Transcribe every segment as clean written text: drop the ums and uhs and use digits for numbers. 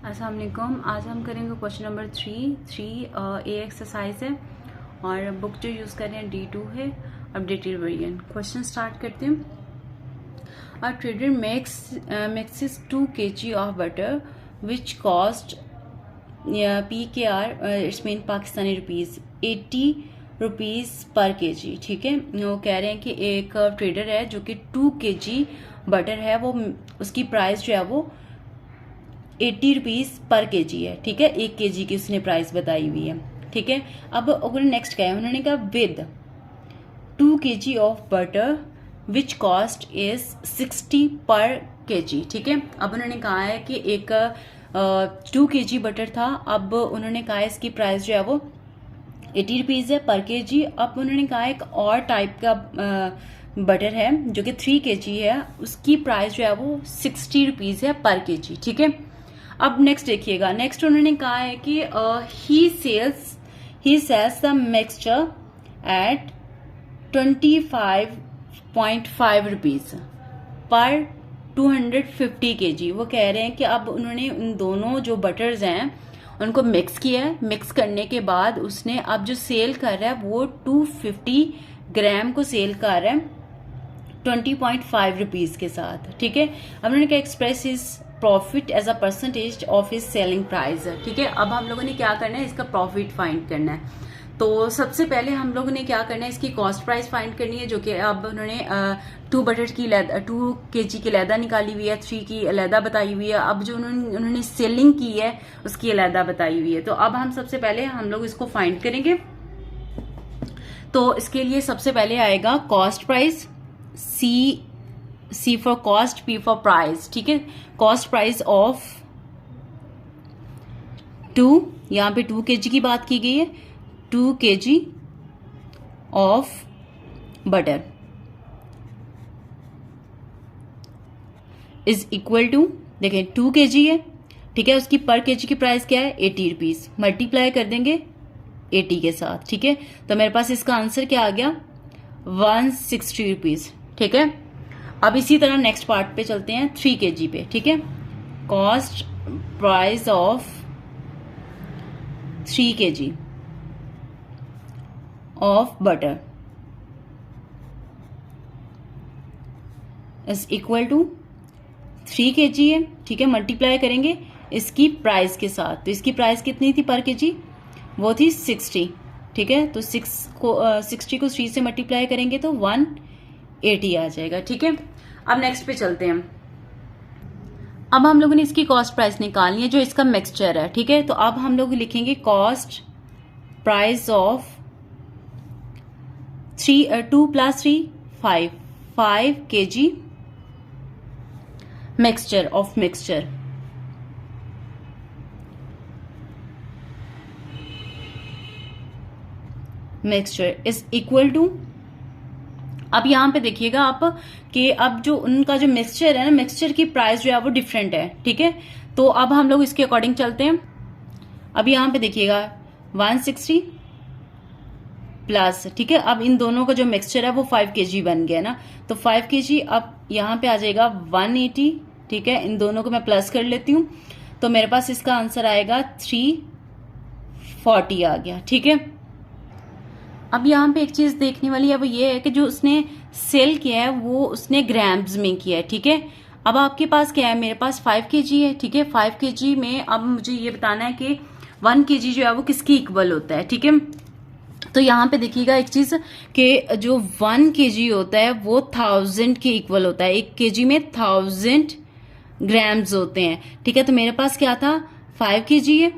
अस्सलाम वालेकुम। आज हम करेंगे क्वेश्चन नंबर थ्री ए एक्सरसाइज है और बुक जो यूज़ कर रहे हैं D2 है, अपडेटेड वर्जन। क्वेश्चन स्टार्ट करते हैं। A trader makes 2 kg of butter which cost PKR it's mean Pakistani rupees 80 rupees पर kg। ठीक है, वो कह रहे हैं कि एक ट्रेडर है जो कि 2 kg बटर है, वो उसकी प्राइस जो है वो 80 रुपीज़ पर केजी है। ठीक है, 1 केजी की उसने प्राइस बताई हुई है। ठीक है, अब अगर नेक्स्ट क्या है, उन्होंने कहा with 2 kg of butter which cost is 60 पर केजी। ठीक है, अब उन्होंने कहा है कि एक 2 kg बटर था, अब उन्होंने कहा है इसकी प्राइस जो है वो 80 रुपीज़ है पर केजी। अब उन्होंने कहा एक और टाइप का बटर है जो कि 3 kg है, उसकी प्राइस जो है वो 60 रुपीज़ है पर केजी। ठीक है, अब नेक्स्ट देखिएगा। नेक्स्ट उन्होंने कहा है कि he sells the mixture at 25.5 rupees पर 250 kg। वो कह रहे हैं कि अब उन्होंने उन दोनों जो बटर्स हैं उनको मिक्स किया है। मिक्स करने के बाद उसने अब जो सेल कर रहा है वो 250 ग्राम को सेल कर रहा है 20.5 रुपीज़ के साथ। ठीक है, अब उन्होंने कहा express is profit as a percentage of his selling price. ठीक है, अब हम लोगों ने क्या करना है, इसका प्रॉफिट फाइंड करना है। तो सबसे पहले हम लोगों ने क्या करना है, इसकी कॉस्ट प्राइस फाइंड करनी है, जो कि अब उन्होंने 2 बटर की 2 kg की अलहदा निकाली हुई है, 3 की अलहदा बताई हुई है। अब जो उन्होंने सेलिंग की है उसकी अलहदा बताई हुई है। तो अब हम सबसे पहले हम लोग इसको फाइंड करेंगे। तो इसके लिए सबसे पहले आएगा cost price, C for cost, P for price. ठीक है, कॉस्ट प्राइस ऑफ 2, यहां पे 2 kg की बात की गई है, 2 kg of butter is equal to, देखें 2 kg है। ठीक है, उसकी पर kg की प्राइस क्या है 80 रुपीज, मल्टीप्लाई कर देंगे 80 के साथ। ठीक है, तो मेरे पास इसका आंसर क्या आ गया 160 रुपीज। ठीक है, अब इसी तरह नेक्स्ट पार्ट पे चलते हैं 3 kg पे। ठीक है, cost price of 3 kg of butter is equal to 3 kg है। ठीक है, मल्टीप्लाई करेंगे इसकी प्राइस के साथ। तो इसकी प्राइस कितनी थी पर kg, वो थी 60। ठीक है, तो 60 को 3 से मल्टीप्लाई करेंगे तो 180 आ जाएगा। ठीक है, अब नेक्स्ट पे चलते हैं। अब हम लोगों ने इसकी कॉस्ट प्राइस निकालनी है जो इसका मिक्सचर है। ठीक है, तो अब हम लोग लिखेंगे cost price of 2 + 3 5 kg mixture of mixture is equal to, अब यहां पे देखिएगा आप कि अब जो उनका जो मिक्सचर है ना, मिक्सचर की प्राइस जो है वो डिफरेंट है। ठीक है, तो अब हम लोग इसके अकॉर्डिंग चलते हैं। अब यहां पे देखिएगा 160 प्लस, ठीक है, अब इन दोनों का जो मिक्सचर है वो 5 kg बन गया ना, तो 5 kg अब यहां पे आ जाएगा 180। ठीक है, इन दोनों को मैं प्लस कर लेती हूं, तो मेरे पास इसका आंसर आएगा 340 आ गया। ठीक है, अब यहाँ पे एक चीज देखने वाली है, वो ये है कि जो उसने सेल किया है वो उसने ग्राम्स में किया है। ठीक है, अब आपके पास क्या है, मेरे पास 5 kg है। ठीक है, 5 kg में अब मुझे ये बताना है कि 1 kg जो है वो किसकी इक्वल होता है। ठीक है, तो यहाँ पे देखिएगा एक चीज कि जो 1 kg होता है वो 1000 के इक्वल होता है। 1 kg में 1000 ग्राम्स होते हैं। ठीक है, तो मेरे पास क्या था 5 kg है।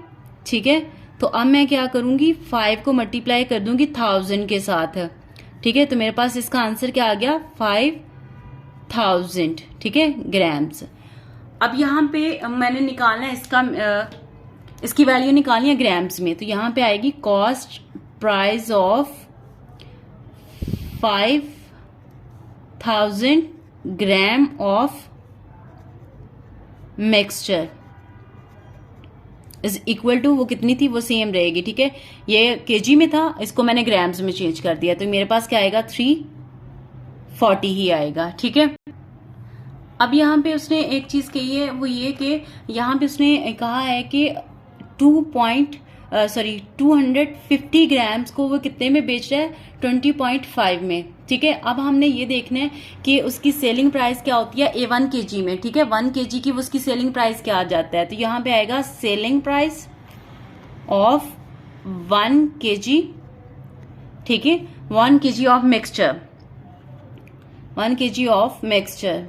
ठीक है, तो अब मैं क्या करूंगी 5 को मल्टीप्लाई कर दूंगी 1000 के साथ। ठीक है, तो मेरे पास इसका आंसर क्या आ गया 5000। ठीक है, ग्राम्स। अब यहाँ पे मैंने निकालना है इसकी वैल्यू निकालनी है ग्राम्स में, तो यहाँ पे आएगी cost price of 5000 gram of mixture is equal to, वो कितनी थी वो सेम रहेगी। ठीक है, ये केजी में था, इसको मैंने ग्राम्स में चेंज कर दिया, तो मेरे पास क्या आएगा 340 ही आएगा। ठीक है, अब यहाँ पे उसने एक चीज कही है, वो ये कि यहाँ पे उसने कहा है कि 250 ग्राम्स को वो कितने में बेच रहा है, 20.5 में। ठीक है, अब हमने ये देखना है कि उसकी सेलिंग प्राइस क्या होती है A1 kg में। ठीक है, 1 kg की वो उसकी सेलिंग प्राइस क्या आ जाता है, तो यहाँ पे आएगा सेलिंग प्राइस ऑफ 1 kg। ठीक है, 1 kg of mixture, 1 kg of mixture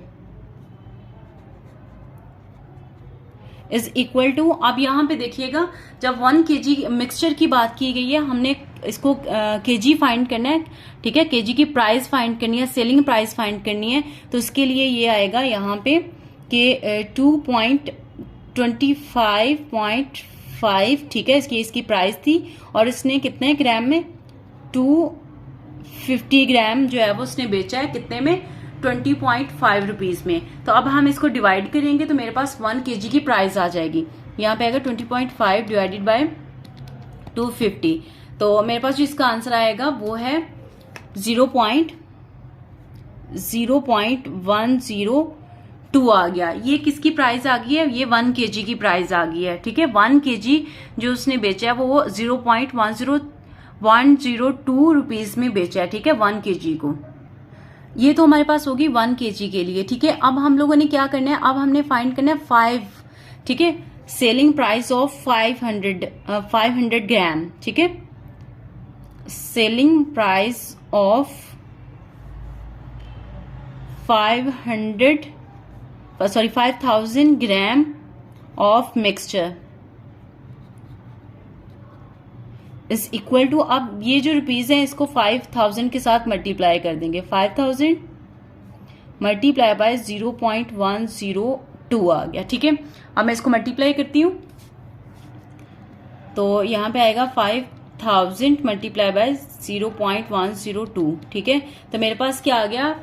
is equal to, अब यहाँ पे देखिएगा जब 1 kg मिक्सचर की बात की गई है, हमने इसको केजी फाइंड करना है। ठीक है, केजी की प्राइस फाइंड करनी है, सेलिंग प्राइस फाइंड करनी है, तो इसके लिए ये आएगा यहाँ पे कि 2.25.5। ठीक है, इसकी प्राइस थी और इसने कितने ग्राम में, 250 ग्राम जो है वो उसने बेचा है कितने में, 20.5 रुपीज में। तो अब हम इसको डिवाइड करेंगे तो मेरे पास 1 kg की प्राइस आ जाएगी, यहाँ पे आएगा 20.5 डिवाइडेड बाय 250। तो मेरे पास जो इसका आंसर आएगा वो है 0.102 आ गया। ये किसकी प्राइस आ गई है, ये 1 kg की प्राइस आ गई है। ठीक है, 1 kg जो उसने बेचा है वो 0.102 रुपीज में बेचा है। ठीक है, 1 kg को, ये तो हमारे पास होगी 1 kg के लिए। ठीक है, अब हम लोगों ने क्या करना है, अब हमने फाइंड करना है 5। ठीक है, सेलिंग प्राइस ऑफ 500 ग्राम। ठीक है, selling price of 5000 gram of mixture is equal to, अब ये जो रुपीज है इसको 5000 के साथ मल्टीप्लाई कर देंगे, 5000 मल्टीप्लाई बाय 0.102 आ गया। ठीक है, अब मैं इसको मल्टीप्लाई करती हूँ तो यहाँ पे आएगा 5000 मल्टीप्लाई बाय 0.102। ठीक है, तो मेरे पास क्या आ गया,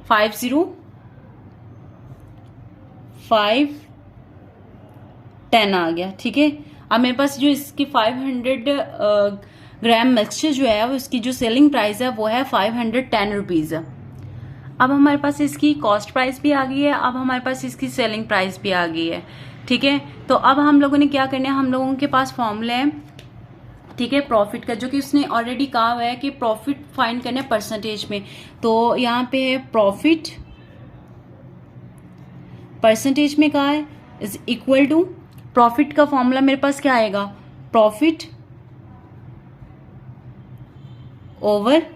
50510 आ गया। ठीक है, अब मेरे पास जो इसकी 500 ग्राम मिक्सचर जो है वो इसकी जो सेलिंग प्राइस है वो है 510 रुपीज। अब हमारे पास इसकी कॉस्ट प्राइस भी आ गई है, अब हमारे पास इसकी सेलिंग प्राइस भी आ गई है। ठीक है, तो अब हम लोगों ने क्या करना है, हम लोगों के पास फॉर्मूला है। ठीक है, प्रॉफिट का, जो कि उसने ऑलरेडी कहा हुआ है कि प्रॉफिट फाइंड करना है परसेंटेज में। तो यहाँ पे है प्रॉफिट परसेंटेज में कहा है इज इक्वल टू, प्रॉफिट का फॉर्मूला मेरे पास क्या आएगा, प्रॉफिट ओवर,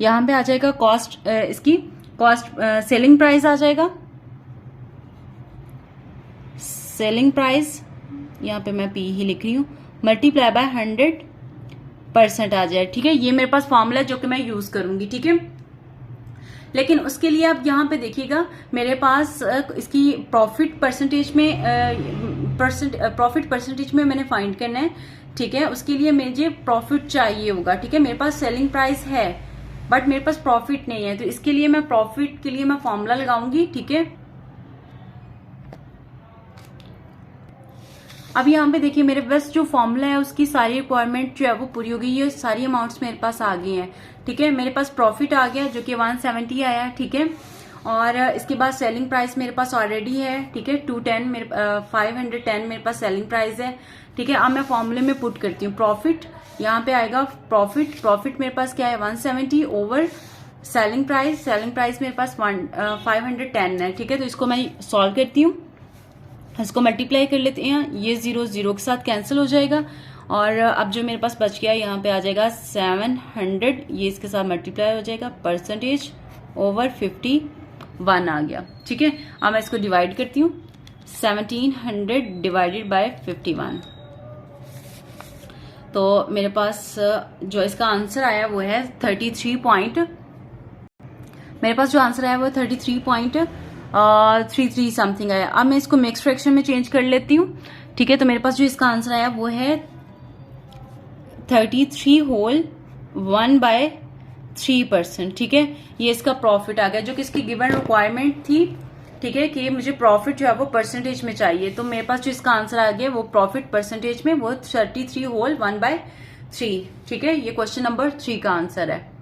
यहां पे आ जाएगा कॉस्ट, इसकी कॉस्ट सेलिंग प्राइस आ जाएगा, सेलिंग प्राइस यहां पे मैं पी ही लिख रही हूं, मल्टीप्लाई बाय 100% आ जाए। ठीक है, ये मेरे पास फॉर्मूला है जो कि मैं यूज करूंगी। ठीक है, लेकिन उसके लिए आप यहाँ पे देखिएगा मेरे पास इसकी प्रॉफिट परसेंटेज में मैंने फाइंड करना है। ठीक है, उसके लिए मुझे प्रॉफिट चाहिए होगा। ठीक है, मेरे पास सेलिंग प्राइस है बट मेरे पास प्रॉफिट नहीं है, तो इसके लिए मैं प्रॉफिट के लिए मैं फॉर्मूला लगाऊंगी। ठीक है, अब यहाँ पे देखिए मेरे पास जो फॉर्मूला है उसकी सारी रिक्वायरमेंट जो है वो पूरी हो गई है, सारी अमाउंट्स मेरे पास आ गई हैं। ठीक है, मेरे पास प्रॉफिट आ गया जो कि 170 आया। ठीक है, और इसके बाद सेलिंग प्राइस मेरे पास ऑलरेडी है। ठीक है, 510 मेरे पास सेलिंग प्राइस है। ठीक है, अब मैं फॉर्मूले में पुट करती हूँ प्रॉफिट, यहाँ पे आएगा प्रॉफिट मेरे पास क्या है 170 ओवर सेलिंग प्राइस मेरे पास 510 है। ठीक है, तो इसको मैं सॉल्व करती हूँ, इसको मल्टीप्लाई कर लेते हैं, ये 0 के साथ कैंसिल हो जाएगा और अब जो मेरे पास बच गया यहाँ पे आ जाएगा 700, ये इसके साथ मल्टीप्लाई हो जाएगा, परसेंटेज ओवर 51 आ गया। ठीक है, अब मैं इसको डिवाइड करती हूँ, 1700 डिवाइडेड बाय 51, तो मेरे पास जो इसका आंसर आया वो है 33.33 समथिंग आया। अब मैं इसको मिक्स फ्रैक्शन में चेंज कर लेती हूँ। ठीक है, तो मेरे पास जो इसका आंसर आया वो है 33 होल 1/3%। ठीक है, ये इसका प्रॉफिट आ गया जो कि इसकी गिवन रिक्वायरमेंट थी। ठीक है, कि मुझे प्रॉफिट जो है वो परसेंटेज में चाहिए, तो मेरे पास जो इसका आंसर आ गया वो प्रॉफिट परसेंटेज में वो 33 होल 1/3। ठीक है, ये क्वेश्चन नंबर 3 का आंसर है।